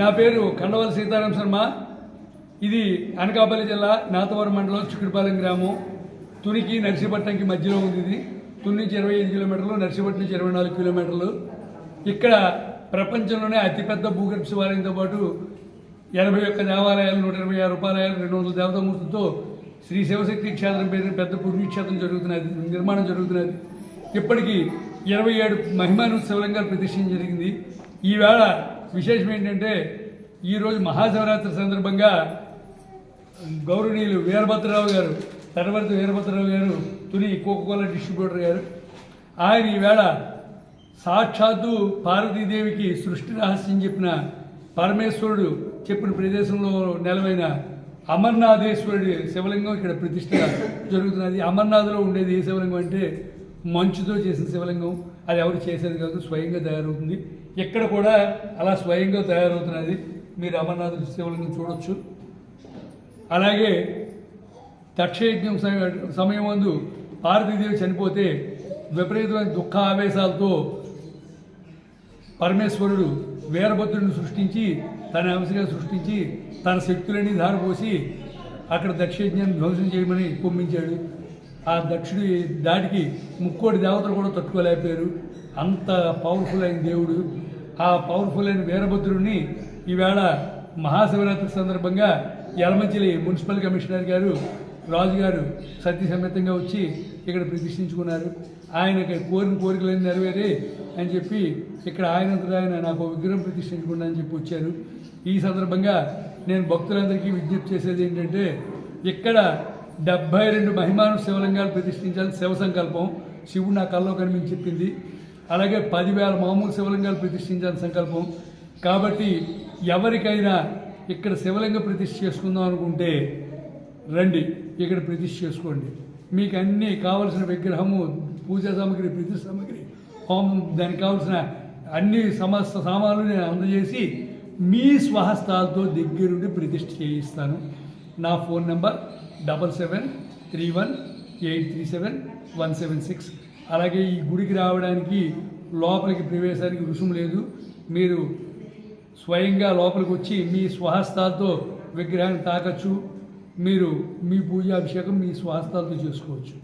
నా పేరు కండవల సీతారాం శర్మ. ఇది అనకాపల్లి జిల్లా నాతవరం మండలం చిక్కుడుపాలెం గ్రామం. తునికి నర్సీపట్నంకి మధ్యలో ఉంది. ఇది తుని నుంచి 25 కిలోమీటర్లు, నర్సీపట్నం నుంచి 24 కిలోమీటర్లు. ఇక్కడ ప్రపంచంలోనే అతిపెద్ద భూగర్భ శివాలయంతో పాటు 81 దేవాలయాలు, 126 ఉపాలయాలు, 200 దేవతామూర్తులతో శ్రీ శివశక్తి క్షేత్రం పేరున పెద్ద పుణ్యక్షేత్రం జరుగుతున్నది, నిర్మాణం జరుగుతున్నది. ఇప్పటికీ 27 మహిమాను శివలింగాలు ప్రతిష్ఠించడం జరిగింది. ఈవేళ విశేషం ఏంటంటే ఈరోజు మహాశివరాత్రి సందర్భంగా గౌరవనీయులు వీరభద్రరావు గారు, తరవర్తి వీరభద్రరావు గారు, తుని కోకోకోలా డిస్ట్రిబ్యూటర్ గారు, ఆయన ఈవేళ సాక్షాత్తు పార్వతీదేవికి సృష్టి రహస్యం చెప్పిన పరమేశ్వరుడు చెప్పిన ప్రదేశంలో నెలవైన అమర్నాథేశ్వరుడి శివలింగం ఇక్కడ ప్రతిష్ట జరుగుతున్నది. అమర్నాథ్లో ఉండేది ఏ శివలింగం అంటే మంచుతో చేసిన శివలింగం. అది ఎవరు చేసేది కాదు, స్వయంగా తయారవుతుంది. ఇక్కడ కూడా అలా స్వయంగా తయారవుతున్నది. మీరు అమర్నాథ్ శివలింగం చూడొచ్చు. అలాగే దక్షయజ్ఞం సమయం ముందు పార్వతీదేవి చనిపోతే విపరీతమైన దుఃఖ ఆవేశాలతో పరమేశ్వరుడు వీరభద్రుడిని సృష్టించి, తన అంశగా సృష్టించి, తన శక్తులన్నీ ధారపోసి అక్కడ దక్షయజ్ఞాన్ని ధ్వంసం చేయమని పంపించాడు. ఆ దక్షుడి దాడికి ముక్కోటి దేవతలు కూడా తట్టుకోలేకపోయారు. అంత పవర్ఫుల్ అయిన దేవుడు. ఆ పవర్ఫుల్ అయిన వీరభద్రుడిని ఈవేళ మహాశివరాత్రి సందర్భంగా యలమంచిలి మున్సిపల్ కమిషనర్ గారు, రాజుగారు సత్య సమేతంగా వచ్చి ఇక్కడ ప్రతిష్ఠించుకున్నారు. ఆయనకి కోరిన కోరికలన్నీ నెరవేరే అని చెప్పి ఇక్కడ ఆయన నాకు విగ్రహం ప్రతిష్ఠించుకున్నా అని చెప్పి వచ్చారు. ఈ సందర్భంగా నేను భక్తులందరికీ విజ్ఞప్తి చేసేది ఏంటంటే, ఇక్కడ 72 మహిమాను శివలింగాలు ప్రతిష్ఠించాలని శివ సంకల్పం శివుడు నా కల్లో కనిపించి చెప్పింది. అలాగే 10,000 మామూలు శివలింగాలు ప్రతిష్ఠించాలని సంకల్పం. కాబట్టి ఎవరికైనా ఇక్కడ శివలింగ ప్రతిష్ఠ చేసుకుందాం అనుకుంటే రండి, ఇక్కడ ప్రతిష్ఠ చేసుకోండి. మీకు అన్నీ కావలసిన విగ్రహము, పూజా సామాగ్రి, ప్రతిష్ఠ సామాగ్రి, హోమం, దానికి కావలసిన అన్ని సమస్త సామాన్లు నేను అందజేసి మీ స్వహస్తాలతో దగ్గరుండి ప్రతిష్ఠ చేయిస్తాను. నా ఫోన్ నెంబర్ 7731837176. అలాగే ఈ గుడికి రావడానికి లోపలికి ప్రవేశానికి రుసుము లేదు. మీరు స్వయంగా లోపలికి వచ్చి మీ స్వహస్తాలతో విగ్రహాన్ని తాకచ్చు. మీరు మీ పూజాభిషేకం మీ స్వహస్తాలతో చేసుకోవచ్చు.